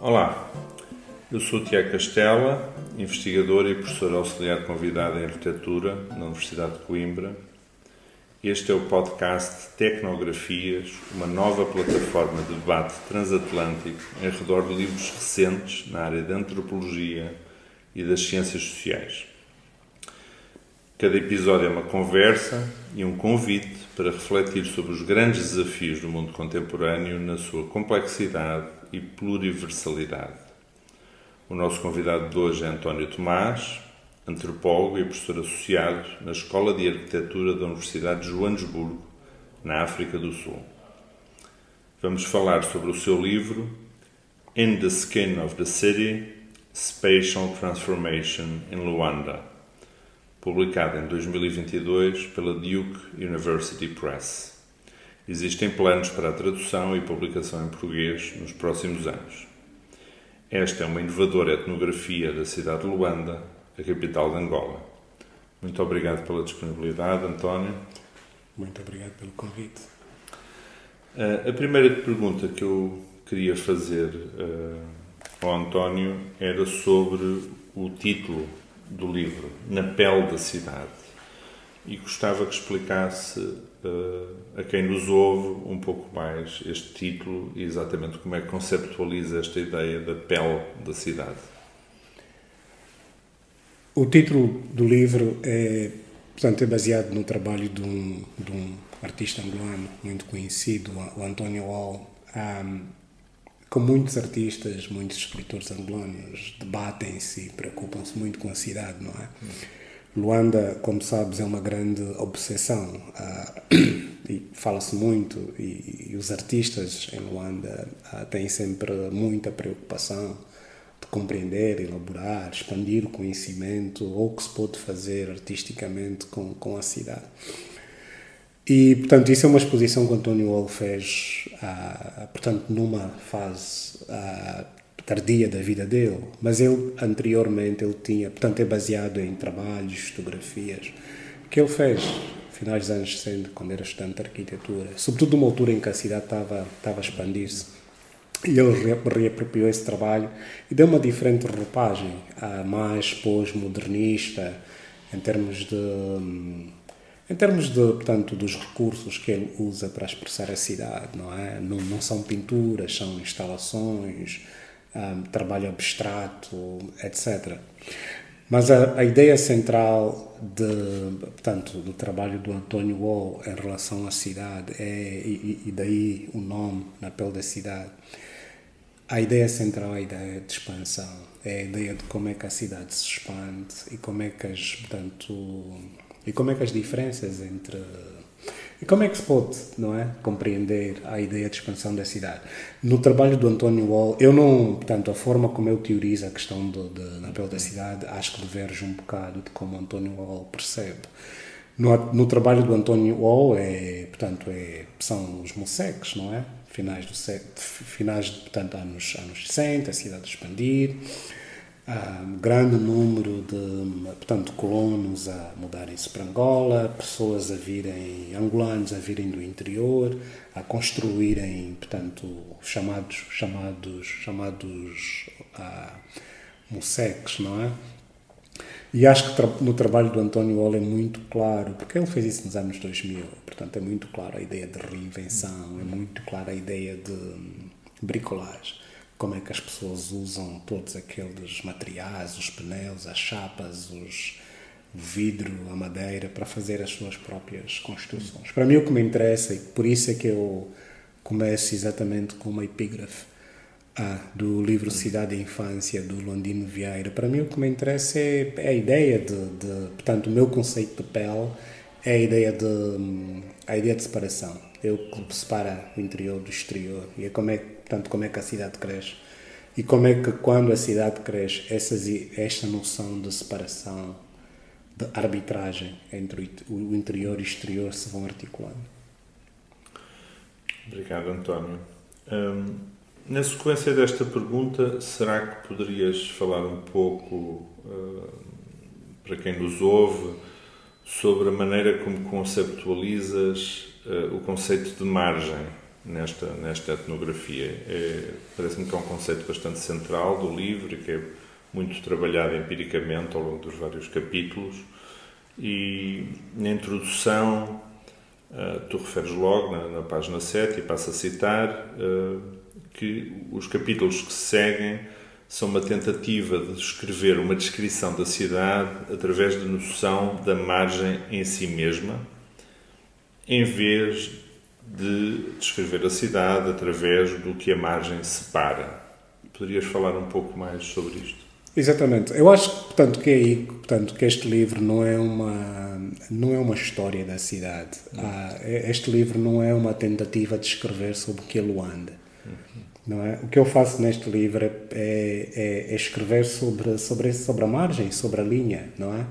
Olá, eu sou o Tiago Castela, investigador e professor auxiliar convidado em Arquitetura na Universidade de Coimbra. Este é o podcast Tecnografias, uma nova plataforma de debate transatlântico em redor de livros recentes na área da antropologia e das ciências sociais. Cada episódio é uma conversa e um convite para refletir sobre os grandes desafios do mundo contemporâneo na sua complexidade e pluriversalidade. O nosso convidado de hoje é António Tomás, antropólogo e professor associado na Escola de Arquitetura da Universidade de Joanesburgo, na África do Sul. Vamos falar sobre o seu livro In the Skin of the City: Spatial Transformation in Luanda, publicado em 2022 pela Duke University Press. Existem planos para a tradução e publicação em português nos próximos anos. Esta é uma inovadora etnografia da cidade de Luanda, a capital de Angola. Muito obrigado pela disponibilidade, António. Muito obrigado pelo convite. A primeira pergunta que eu queria fazer ao António era sobre o título do livro, Na Pele da Cidade. E gostava que explicasse a quem nos ouve um pouco mais este título e exatamente como é que conceptualiza esta ideia da pele da cidade. O título do livro é baseado no trabalho de um artista angolano muito conhecido, o António Wall. Como muitos artistas, muitos escritores angolanos debatem-se e preocupam-se muito com a cidade, não é? Luanda, como sabes, é uma grande obsessão e fala-se muito e os artistas em Luanda têm sempre muita preocupação de compreender, elaborar, expandir o conhecimento ou o que se pode fazer artisticamente com a cidade. E, portanto, isso é uma exposição que o António Wall fez, portanto, numa fase tardia da vida dele, mas ele, anteriormente, ele tinha, portanto, é baseado em trabalhos, fotografias, que ele fez finais dos anos 60, quando era estudante de arquitetura, sobretudo numa altura em que a cidade estava a expandir-se. E ele reapropriou esse trabalho e deu uma diferente roupagem, mais pós-modernista, em termos de, portanto, dos recursos que ele usa para expressar a cidade, não é? Não são pinturas, são instalações, trabalho abstrato, etc. Mas a ideia central do trabalho do António Wall em relação à cidade e daí o nome, Na Pele da Cidade, a ideia central é a ideia de expansão, é a ideia de como é que a cidade se expande e como é que as diferenças e como é que se pode, não é, compreender a ideia de expansão da cidade. No trabalho do António Wall, a forma como eu teorizo a questão Na Pele da Cidade, acho que diverge um bocado de como o António Wall percebe. No trabalho do António Wall, são os moceques, não é? Anos 60, a cidade a expandir, grande número de colonos a mudarem-se para Angola, pessoas angolanos a virem do interior, a construírem, chamados moceques, não é? E acho que no trabalho do António Wall é muito claro, porque ele fez isso nos anos 2000, portanto é muito claro a ideia de reinvenção, é muito clara a ideia de bricolagem. Como é que as pessoas usam todos aqueles materiais, os pneus, as chapas, o vidro, a madeira, para fazer as suas próprias construções. Para mim o que me interessa, e por isso é que eu começo exatamente com uma epígrafe do livro Cidade e Infância, do Londino Vieira, para mim o que me interessa é a ideia portanto, o meu conceito de pele é a ideia de separação. É o que separa o interior do exterior e é como é que a cidade cresce. E como é que, quando a cidade cresce, esta noção de separação, de arbitragem entre o interior e o exterior se vão articulando. Obrigado, António. Na sequência desta pergunta, será que poderias falar um pouco, para quem nos ouve, sobre a maneira como conceptualizas o conceito de margem nesta etnografia. Parece-me que é um conceito bastante central do livro e que é muito trabalhado empiricamente ao longo dos vários capítulos. E na introdução, tu referes logo na página 7, e passo a citar, que os capítulos que se seguem são uma tentativa de descrever uma descrição da cidade através da noção da margem em si mesma, em vez de descrever a cidade através do que a margem separa. Poderias falar um pouco mais sobre isto? Exatamente. Eu acho que, portanto, que este livro não é uma história da cidade. Este livro não é uma tentativa de escrever sobre o que é Luanda. Não é? O que eu faço neste livro é escrever sobre a margem, sobre a linha, não é?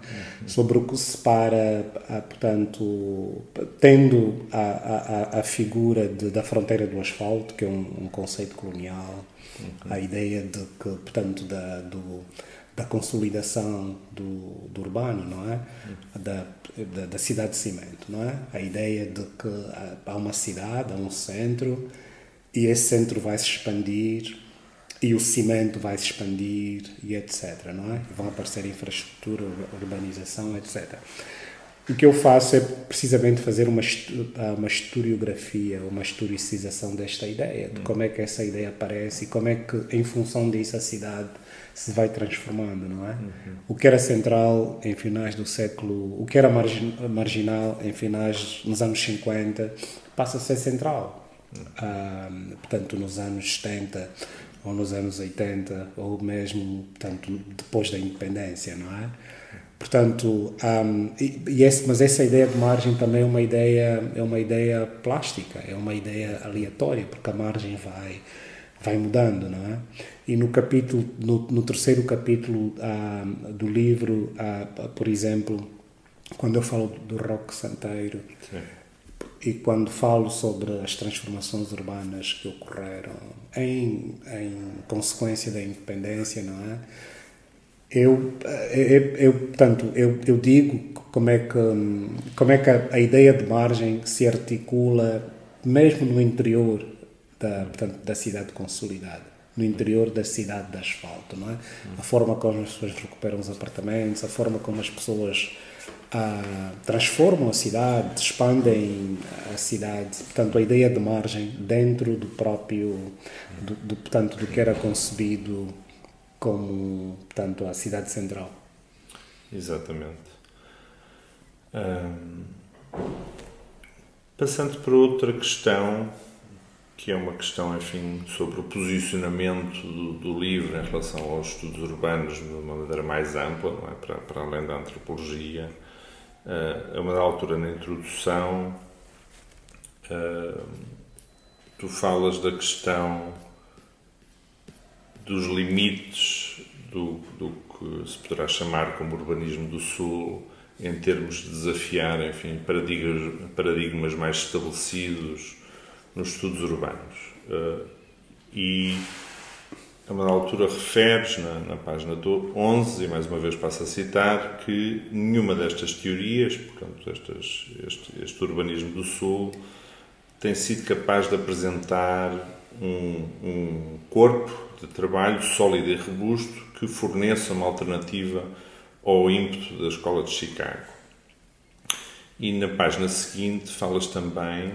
Sobre o que separa, portanto, tendo a figura da fronteira do asfalto, que é um conceito colonial, a ideia de que, portanto, da consolidação do urbano, não é? Da cidade de cimento, não é? A ideia de que há uma cidade, há um centro, e esse centro vai se expandir e o cimento vai se expandir e etc, não é? Vão aparecer infraestrutura, urbanização, etc. O que eu faço é precisamente fazer uma historiografia, uma historicização desta ideia, de como é que essa ideia aparece e como é que, em função disso, a cidade se vai transformando, não é? O que era central em finais do século... O que era marginal em finais, nos anos 50, passa a ser central. Portanto, nos anos 70 ou nos anos 80 ou mesmo, portanto, depois da independência, não é? Portanto, mas essa ideia de margem também é uma ideia plástica, é uma ideia aleatória, porque a margem vai mudando, não é? E no terceiro capítulo do livro, por exemplo, quando eu falo do rock santeiro, sim, e quando falo sobre as transformações urbanas que ocorreram em consequência da independência, não é? Eu digo como é que a ideia de margem se articula mesmo no interior da cidade consolidada, no interior da cidade de asfalto, não é? A forma como as pessoas recuperam os apartamentos, a forma como as pessoas transformam a cidade, expandem a cidade, portanto a ideia de margem dentro do próprio, portanto, do que era concebido como, portanto, a cidade central. Exatamente. Passando para outra questão, que é uma questão, enfim, sobre o posicionamento do livro em relação aos estudos urbanos de uma maneira mais ampla, não é? Para além da antropologia. A uma altura na introdução, tu falas da questão dos limites do que se poderá chamar como urbanismo do Sul, em termos de desafiar, enfim, paradigmas mais estabelecidos nos estudos urbanos. E a uma altura referes, na página 11, e mais uma vez passo a citar, que nenhuma destas teorias, portanto, este urbanismo do Sul, tem sido capaz de apresentar um corpo de trabalho sólido e robusto que forneça uma alternativa ao ímpeto da Escola de Chicago. E na página seguinte falas também,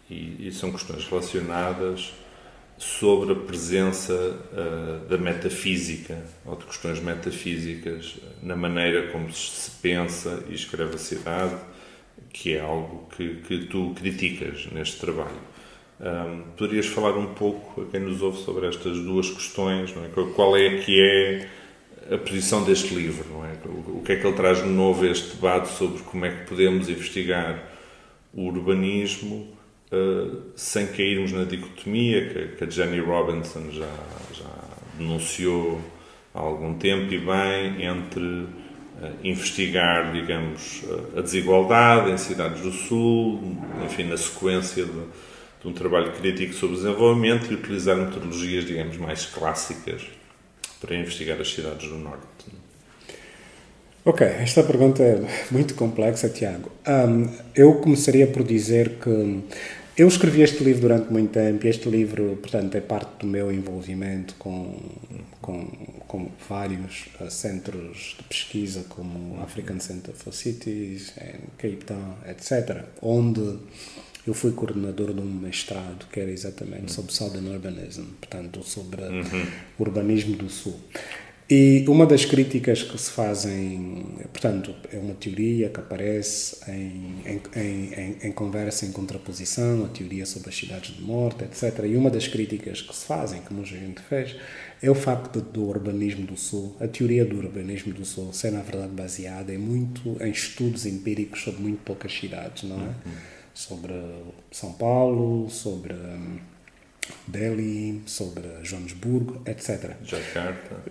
e são questões relacionadas, sobre a presença da metafísica, ou de questões metafísicas, na maneira como se pensa e escreve a cidade, que é algo que tu criticas neste trabalho. Poderias falar um pouco a quem nos ouve sobre estas duas questões, não é? Qual é que é a posição deste livro, não é? O que é que ele traz de novo a este debate sobre como é que podemos investigar o urbanismo sem cairmos na dicotomia que a Jenny Robinson já denunciou há algum tempo, e bem, entre investigar, digamos, a desigualdade em cidades do Sul, enfim, na sequência de um trabalho crítico sobre desenvolvimento, e utilizar metodologias, digamos, mais clássicas para investigar as cidades do Norte. Ok, esta pergunta é muito complexa, Tiago. Eu começaria por dizer que Eu escrevi este livro durante muito tempo e este livro, portanto, é parte do meu envolvimento com vários centros de pesquisa, como o African Center for Cities, em Cape Town, etc., onde eu fui coordenador de um mestrado que era exatamente sobre Southern Urbanism, portanto, sobre o urbanismo do Sul. E uma das críticas que se fazem, portanto, é uma teoria que aparece em conversa, em contraposição, a teoria sobre as cidades do norte, etc. E uma das críticas que se fazem, que muita gente fez, é o facto do urbanismo do sul, a teoria do urbanismo do sul ser, na verdade, baseada em estudos empíricos sobre muito poucas cidades, não é? Sobre São Paulo, sobre Delhi, sobre Joanesburgo, etc.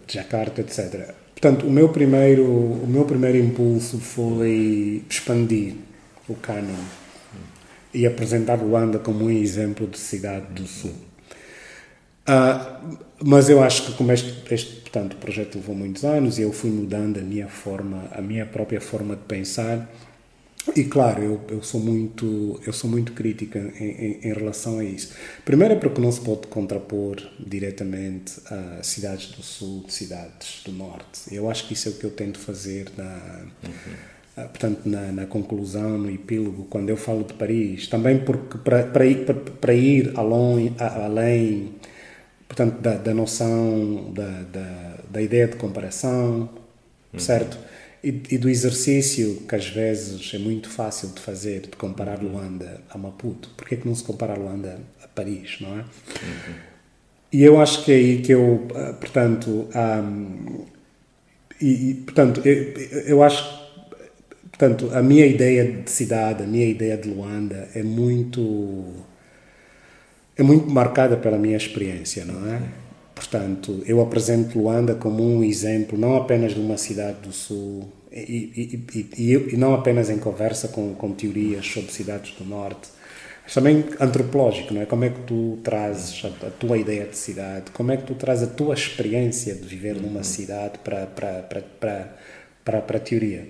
Jakarta, etc. Portanto, o meu primeiro impulso foi expandir o cânon e apresentar Luanda como um exemplo de cidade do sul. Mas eu acho que como portanto, o projeto levou muitos anos e eu fui mudando a minha própria forma de pensar. E claro, eu sou muito crítica em relação a isso. Primeiro é porque não se pode contrapor diretamente a cidades do sul de cidades do norte. Eu acho que isso é o que eu tento fazer portanto, na conclusão, no epílogo, quando eu falo de Paris. Também porque para ir além portanto, da noção, da ideia de comparação, certo? E do exercício que às vezes é muito fácil de fazer, de comparar Luanda a Maputo. Por que não se compara Luanda a Paris, não é? E eu acho que é aí que eu, portanto, eu acho, portanto, a minha ideia de cidade, a minha ideia de Luanda é muito marcada pela minha experiência, não é? Portanto, eu apresento Luanda como um exemplo, não apenas de uma cidade do Sul, e não apenas em conversa com teorias sobre cidades do Norte, mas também antropológico, não é? Como é que tu trazes a tua ideia de cidade, como é que tu trazes a tua experiência de viver numa cidade para a teoria.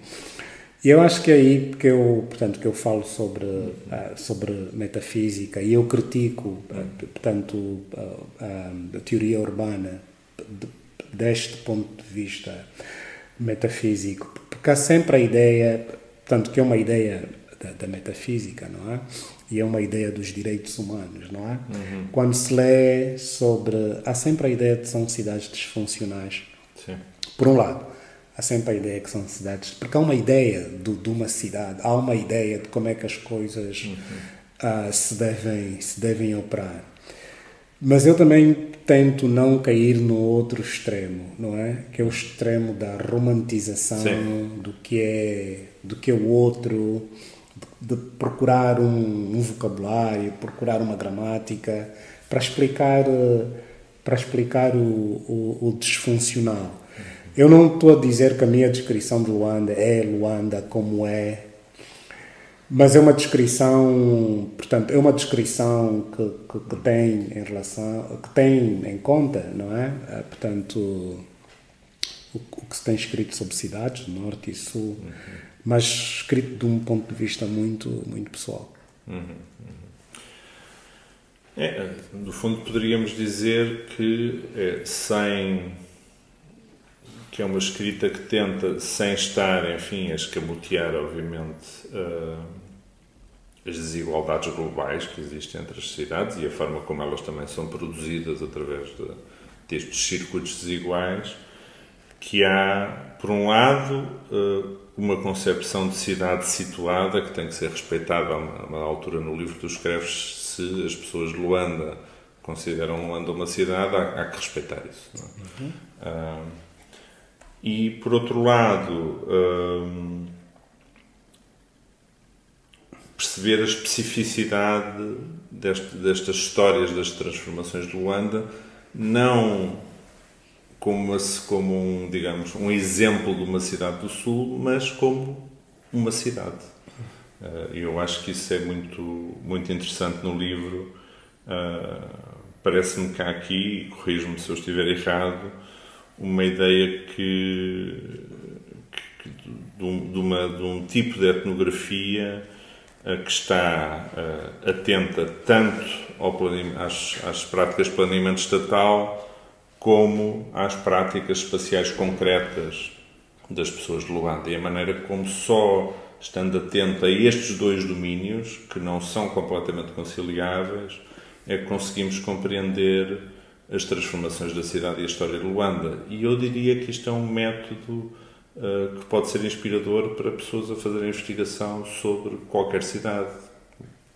E eu acho que é aí que eu falo sobre metafísica e eu critico, portanto, a teoria urbana deste ponto de vista metafísico, porque há sempre a ideia, portanto, que é uma ideia da metafísica, não é? E é uma ideia dos direitos humanos, não é? Quando se lê há sempre a ideia de que são cidades disfuncionais. Sim. Por um lado, há sempre a ideia que são cidades, porque há uma ideia de uma cidade, há uma ideia de como é que as coisas se devem operar. Mas eu também tento não cair no outro extremo, não é? Que é o extremo da romantização do que é o outro, de procurar um vocabulário, procurar uma gramática para explicar o disfuncional. Eu não estou a dizer que a minha descrição de Luanda é Luanda como é, mas é uma descrição, portanto, que tem em conta, não é? Portanto, o que se tem escrito sobre cidades, norte e sul, mas escrito de um ponto de vista muito, muito pessoal. No fundo, poderíamos dizer que que é uma escrita que tenta, sem estar, enfim, a escamotear, obviamente, as desigualdades globais que existem entre as cidades e a forma como elas também são produzidas através destes circuitos desiguais, que há, por um lado, uma concepção de cidade situada que tem que ser respeitada a uma altura no livro que tu escreves. Se as pessoas de Luanda consideram Luanda uma cidade, há que respeitar isso, não é? E, por outro lado, perceber a especificidade destas histórias das transformações de Luanda, não como digamos, um exemplo de uma cidade do Sul, mas como uma cidade. Eu acho que isso é muito, muito interessante no livro. Parece-me que há aqui, e corrijo-me se eu estiver errado, uma ideia de um tipo de etnografia que está atenta tanto às práticas de planeamento estatal como às práticas espaciais concretas das pessoas de Luanda. E a maneira como só estando atento a estes dois domínios, que não são completamente conciliáveis, é que conseguimos compreender as transformações da cidade e a história de Luanda. E eu diria que isto é um método que pode ser inspirador para pessoas a fazerem investigação sobre qualquer cidade,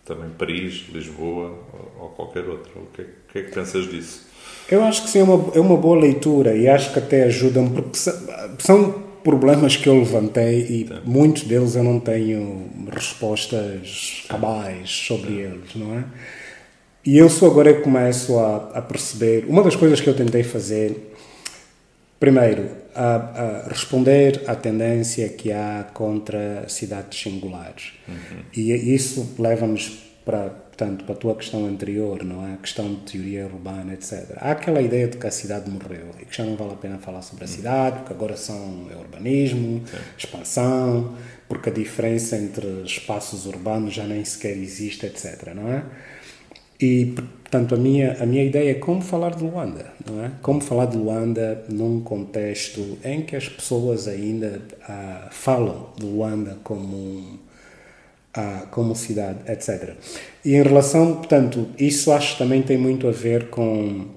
também Paris, Lisboa ou qualquer outra. O que é que pensas disso? Eu acho que sim, é uma boa leitura e acho que até ajudam, porque são problemas que eu levantei e muitos deles eu não tenho respostas cabais sobre eles, não é? E eu só agora começo a perceber. Uma das coisas que eu tentei fazer, primeiro, a responder à tendência que há contra cidades singulares. E isso leva-nos portanto, para a tua questão anterior, não é? A questão de teoria urbana, etc. Há aquela ideia de que a cidade morreu e que já não vale a pena falar sobre a cidade, porque agora é urbanismo, expansão, porque a diferença entre espaços urbanos já nem sequer existe, etc. Não é? E, portanto, a minha ideia é como falar de Luanda, não é? Como falar de Luanda num contexto em que as pessoas ainda falam de Luanda como cidade, etc. E em relação, portanto, isso acho que também tem muito a ver com,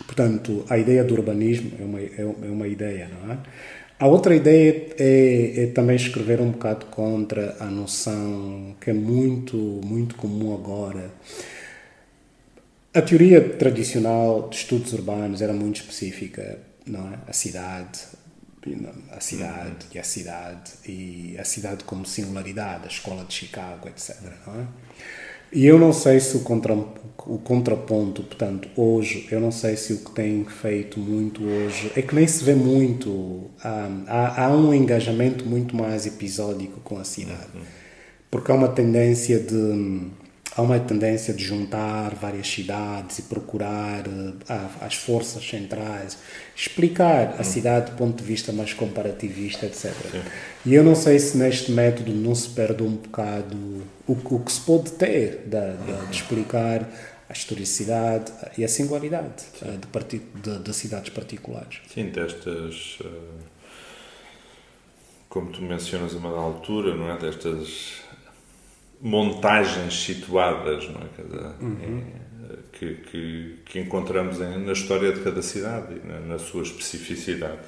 portanto, a ideia do urbanismo é uma ideia, não é? A outra ideia é também escrever um bocado contra a noção que é muito, muito comum agora. A teoria tradicional de estudos urbanos era muito específica, não é? A cidade e a cidade como singularidade, a escola de Chicago, etc. Não é? E eu não sei se o contraponto, portanto, hoje, eu não sei se o que tem feito muito hoje é que nem se vê muito, há um engajamento muito mais episódico com a cidade, porque há uma tendência de juntar várias cidades e procurar as forças centrais, explicar a cidade do ponto de vista mais comparativista, etc. E eu não sei se neste método não se perde um bocado o que se pode ter de explicar a historicidade e a singularidade de cidades particulares. Sim, destas, como tu mencionas a uma altura, não é? Destas montagens situadas, não é? Que encontramos na história de cada cidade e na sua especificidade.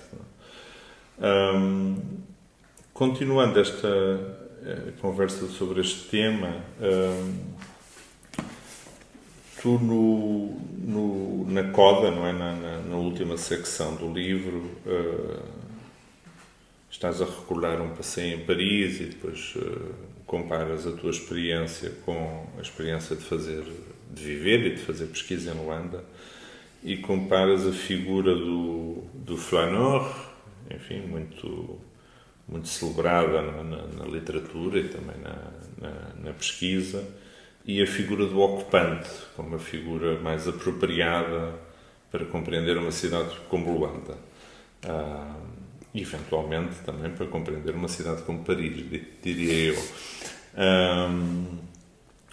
Continuando esta conversa sobre este tema, tu na coda, não é? Na última secção do livro, estás a recordar um passeio em Paris e depois comparas a tua experiência com a experiência de viver e de fazer pesquisa em Luanda e comparas a figura do flaneur, enfim, muito, muito celebrada na literatura e também na pesquisa, e a figura do ocupante como a figura mais apropriada para compreender uma cidade como Luanda. E, eventualmente, também para compreender uma cidade como Paris, diria eu.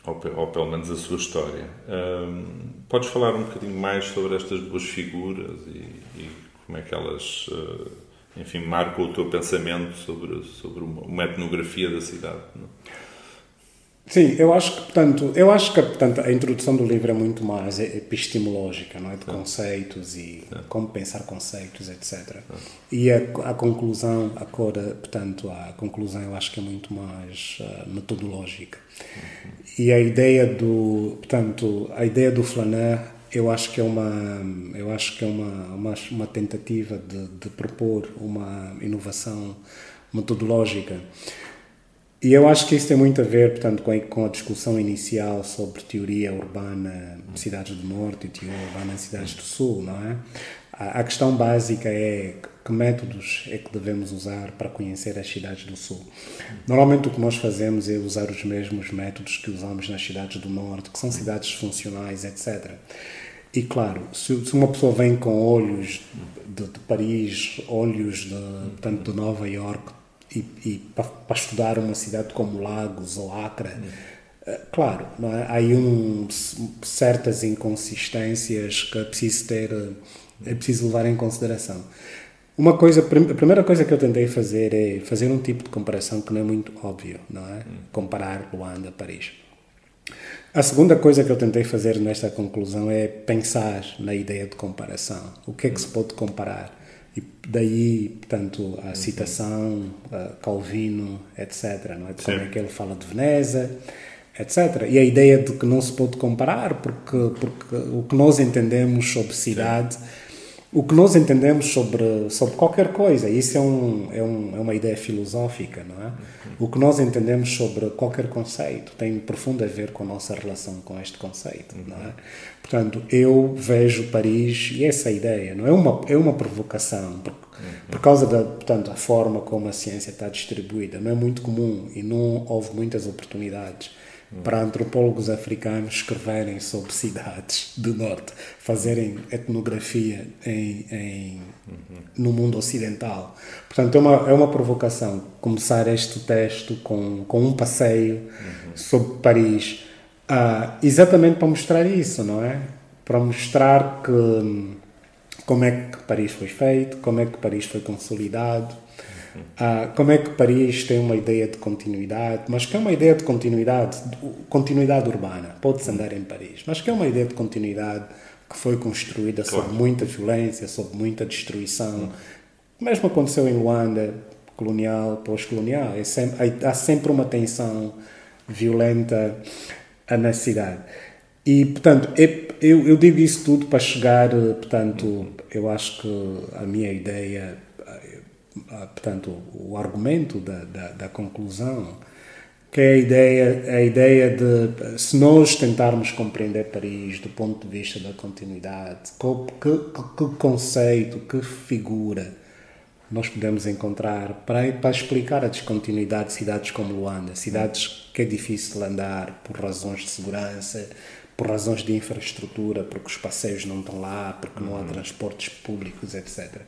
Ou pelo menos a sua história. Podes falar um bocadinho mais sobre estas duas figuras e como é que elas, enfim, marcam o teu pensamento sobre uma etnografia da cidade? Não? Sim, eu acho que, portanto, a introdução do livro é muito mais epistemológica, não é? De conceitos e como pensar conceitos, etc. E a conclusão, portanto, a conclusão eu acho que é muito mais metodológica. E a ideia do flaneur, eu acho que é uma tentativa de propor uma inovação metodológica. E eu acho que isso tem muito a ver, portanto, com a discussão inicial sobre teoria urbana em cidades do Norte e teoria urbana em cidades do Sul, não é? A questão básica é que métodos é que devemos usar para conhecer as cidades do Sul. Normalmente o que nós fazemos é usar os mesmos métodos que usamos nas cidades do Norte, que são cidades funcionais, etc. E claro, se uma pessoa vem com olhos de Paris, olhos de Nova Iorque, para estudar uma cidade como Lagos ou Accra, claro, não é? Há aí certas inconsistências que é preciso levar em consideração. A primeira coisa que eu tentei fazer é fazer um tipo de comparação que não é muito óbvio, não é? Comparar Luanda a Paris. A segunda coisa que eu tentei fazer nesta conclusão é pensar na ideia de comparação. O que é que se pode comparar? E daí, portanto, a citação, Calvino, etc. Não é? De como é que ele fala de Veneza, etc. E a ideia de que não se pode comparar porque o que nós entendemos sobre cidade, o que nós entendemos sobre qualquer coisa, isso é uma ideia filosófica, não é? O que nós entendemos sobre qualquer conceito tem profundo a ver com a nossa relação com este conceito, não é? Portanto, eu vejo Paris, e essa é a ideia, não é uma provocação, por causa da forma como a ciência está distribuída, não é muito comum e não houve muitas oportunidades para antropólogos africanos escreverem sobre cidades do norte, fazerem etnografia no mundo ocidental. Portanto, é uma provocação começar este texto com um passeio sobre Paris, exatamente para mostrar isso, não é? Para mostrar como é que Paris foi feito, como é que Paris foi consolidado, como é que Paris tem uma ideia de continuidade, mas que é uma ideia de continuidade urbana. Pode-se andar em Paris, mas que é uma ideia de continuidade que foi construída sob muita violência, sob muita destruição. O mesmo aconteceu em Luanda, colonial, pós-colonial. Há sempre uma tensão violenta na cidade. E, portanto, eu digo isso tudo para chegar, portanto, eu acho que a minha ideia, portanto, o argumento da conclusão, que é a ideia de, se nós tentarmos compreender Paris do ponto de vista da continuidade, que conceito, que figura nós podemos encontrar para explicar a descontinuidade de cidades como Luanda, cidades que é difícil andar por razões de segurança, por razões de infraestrutura, porque os passeios não estão lá, porque não há transportes públicos, etc.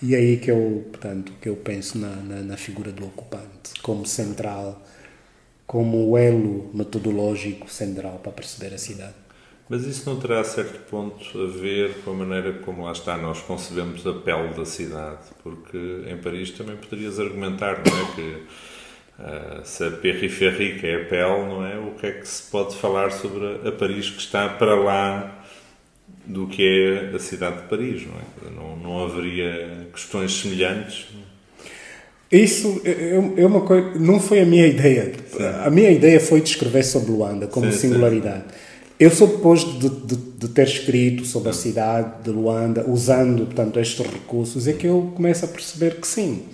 E é aí que eu penso na figura do ocupante como central, como o elo metodológico central para perceber a cidade. Mas isso não terá, a certo ponto, a ver com a maneira como lá está nós concebemos a pele da cidade? Porque em Paris também poderias argumentar, não é, que se a périphérie que é a pele, não é, o que é que se pode falar sobre a Paris que está para lá do que é a cidade de Paris, não é? Não haveria questões semelhantes? Isso é uma coisa, não foi a minha ideia. Sim. A minha ideia foi descrever sobre Luanda como singularidade. Sim. Eu só depois de ter escrito sobre a cidade de Luanda, usando, portanto, estes recursos, é que eu começo a perceber que sim,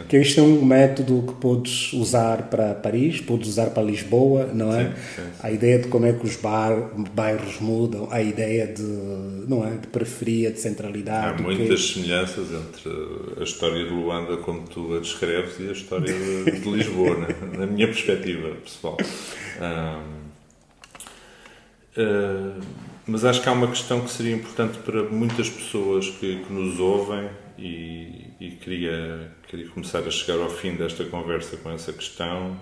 que isto é um método que podes usar para Paris, podes usar para Lisboa, não é? Sim. A ideia de como é que os bairros mudam, a ideia de periferia, de centralidade. Há muitas semelhanças entre a história de Luanda, como tu a descreves, e a história de Lisboa, né? Na minha perspectiva pessoal. Mas acho que há uma questão que seria importante para muitas pessoas que nos ouvem e queria começar a chegar ao fim desta conversa com essa questão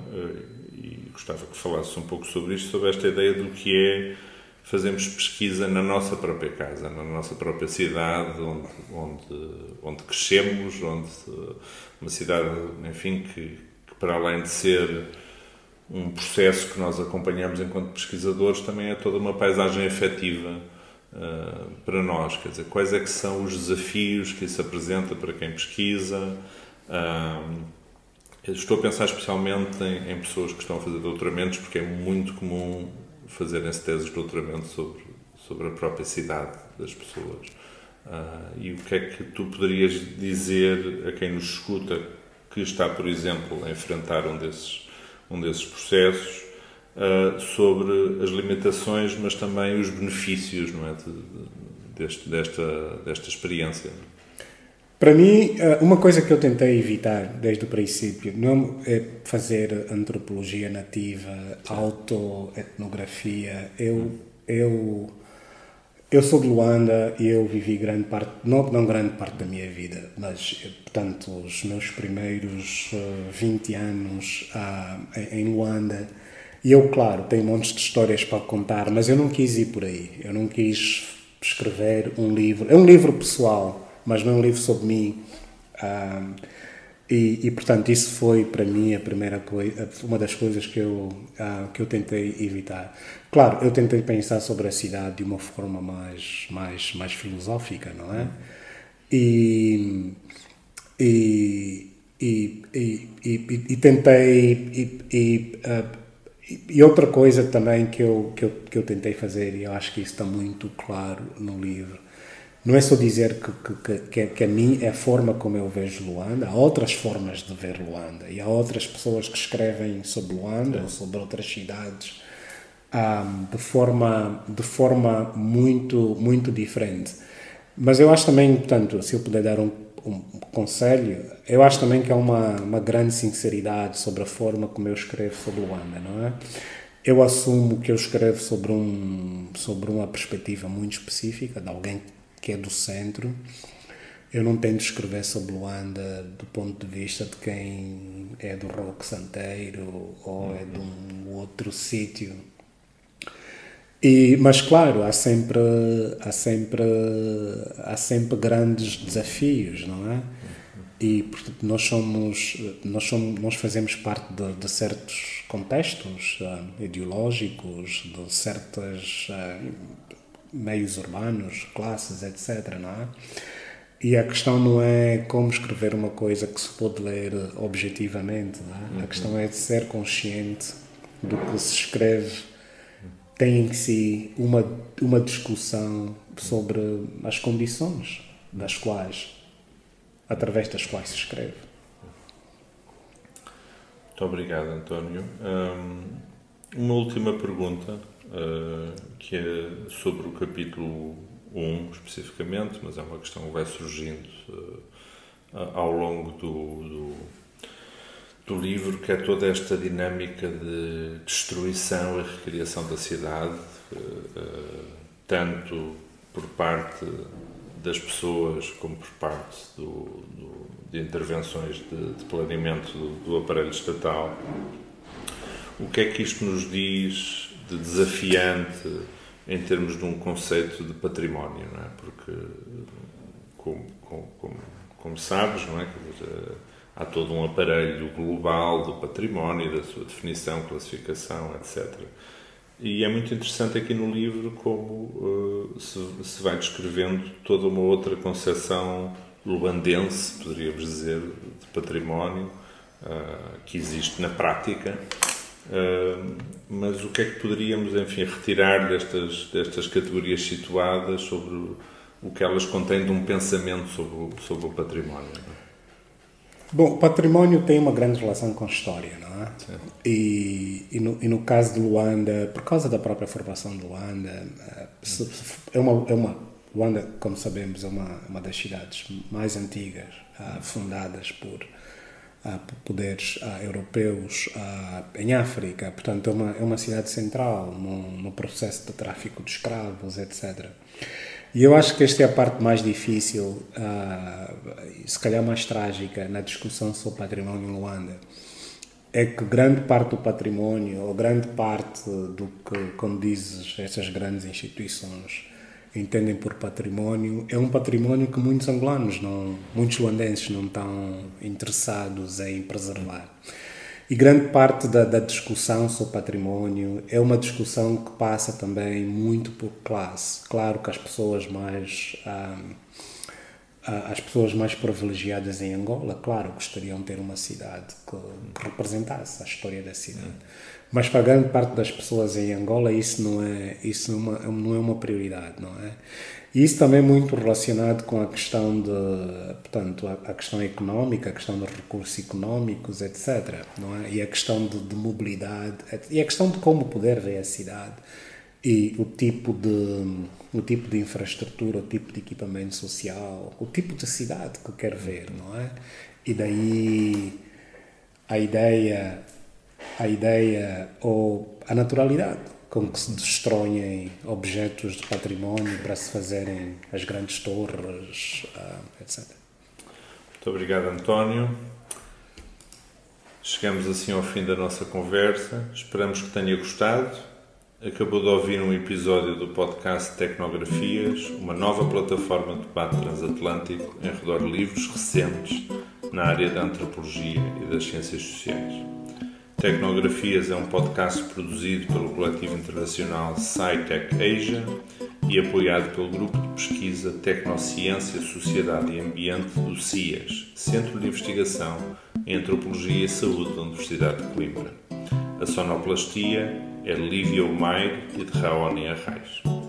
e gostava que falasses um pouco sobre isto, sobre esta ideia do que é fazermos pesquisa na nossa própria casa, na nossa própria cidade, onde crescemos, uma cidade, enfim, que para além de ser um processo que nós acompanhamos enquanto pesquisadores, também é toda uma paisagem afetiva para nós. Quer dizer, quais é que são os desafios que isso apresenta para quem pesquisa? Estou a pensar especialmente em pessoas que estão a fazer doutoramentos, porque é muito comum fazerem-se teses de doutoramento sobre a própria cidade das pessoas. E o que é que tu poderias dizer a quem nos escuta que está, por exemplo, a enfrentar um desses processos, sobre as limitações, mas também os benefícios, não é, desta experiência? Para mim, uma coisa que eu tentei evitar desde o princípio não é fazer antropologia nativa, autoetnografia. Eu Eu sou de Luanda e eu vivi grande parte, não grande parte da minha vida, mas, portanto, os meus primeiros 20 anos em Luanda. E eu, claro, tenho montes de histórias para contar, mas eu não quis ir por aí. Eu não quis escrever um livro. É um livro pessoal, mas não é um livro sobre mim. Portanto, isso foi para mim a primeira coisa, uma das coisas que eu tentei evitar. Claro, eu tentei pensar sobre a cidade de uma forma mais filosófica, não é? E tentei e outra coisa também que eu tentei fazer, e eu acho que isso está muito claro no livro, não é só dizer que a mim é a forma como eu vejo Luanda. Há outras formas de ver Luanda. E há outras pessoas que escrevem sobre Luanda ou sobre outras cidades de forma muito, muito diferente. Mas eu acho também, portanto, se eu puder dar um conselho, eu acho também que há uma grande sinceridade sobre a forma como eu escrevo sobre Luanda, não é? Eu assumo que eu escrevo sobre uma perspectiva muito específica, de alguém que é do centro. Eu não tento escrever sobre Luanda do ponto de vista de quem é do Roque Santeiro ou é de um outro sítio. Mas claro, há sempre grandes desafios, não é? E portanto, nós fazemos parte de certos contextos ideológicos, de certos meios urbanos, classes, etc., não é? E a questão não é como escrever uma coisa que se pode ler objetivamente, não é? A questão é de ser consciente do que se escreve. Tem em si uma discussão sobre as condições através das quais se escreve. Muito obrigado, António. Uma última pergunta, que é sobre o capítulo 1 especificamente, mas é uma questão que vai surgindo ao longo do livro, que é toda esta dinâmica de destruição e recriação da cidade, tanto por parte das pessoas como por parte de intervenções de planeamento do aparelho estatal. O que é que isto nos diz de desafiante em termos de um conceito de património, não é? Porque, como sabes, não é? Há todo um aparelho global do património, da sua definição, classificação, etc. E é muito interessante aqui no livro como se vai descrevendo toda uma outra concepção luandense, poderíamos dizer, de património, que existe na prática. Mas o que é que poderíamos, enfim, retirar destas categorias situadas sobre o que elas contêm de um pensamento sobre o património, não é? Bom, o património tem uma grande relação com a história, não é? E no caso de Luanda, por causa da própria formação de Luanda, Luanda, como sabemos, é uma das cidades mais antigas, fundadas por poderes europeus em África. Portanto, é uma cidade central no processo de tráfico de escravos, etc. E eu acho que esta é a parte mais difícil, se calhar mais trágica, na discussão sobre património em Luanda. É que grande parte do património, ou grande parte do que, como dizes, essas grandes instituições entendem por património, é um património que muitos angolanos, muitos luandenses não estão interessados em preservar. E grande parte da discussão sobre património é uma discussão que passa também muito por classe. Claro que as pessoas mais privilegiadas em Angola, claro, gostariam de ter uma cidade que representasse a história da cidade. Mas para grande parte das pessoas em Angola isso não é uma prioridade, não é? E isso também é muito relacionado com a questão portanto, a questão económica, a questão dos recursos económicos, etc. Não é? E a questão de mobilidade, e a questão de como poder ver a cidade e o tipo de infraestrutura, o tipo de equipamento social, o tipo de cidade que quer ver, não é? E daí a ideia ou a naturalidade, com que se destroem objetos de património para se fazerem as grandes torres, etc. Muito obrigado, António. Chegamos assim ao fim da nossa conversa. Esperamos que tenha gostado. Acabou de ouvir um episódio do podcast Tecnografias, uma nova plataforma de debate transatlântico em redor de livros recentes na área da antropologia e das ciências sociais. Tecnografias é um podcast produzido pelo coletivo internacional SciTech Asia e apoiado pelo grupo de pesquisa Tecnociência, Sociedade e Ambiente do CIAS, Centro de Investigação em Antropologia e Saúde da Universidade de Coimbra. A sonoplastia é de Lívia Omeiro e de Raoni Arraes.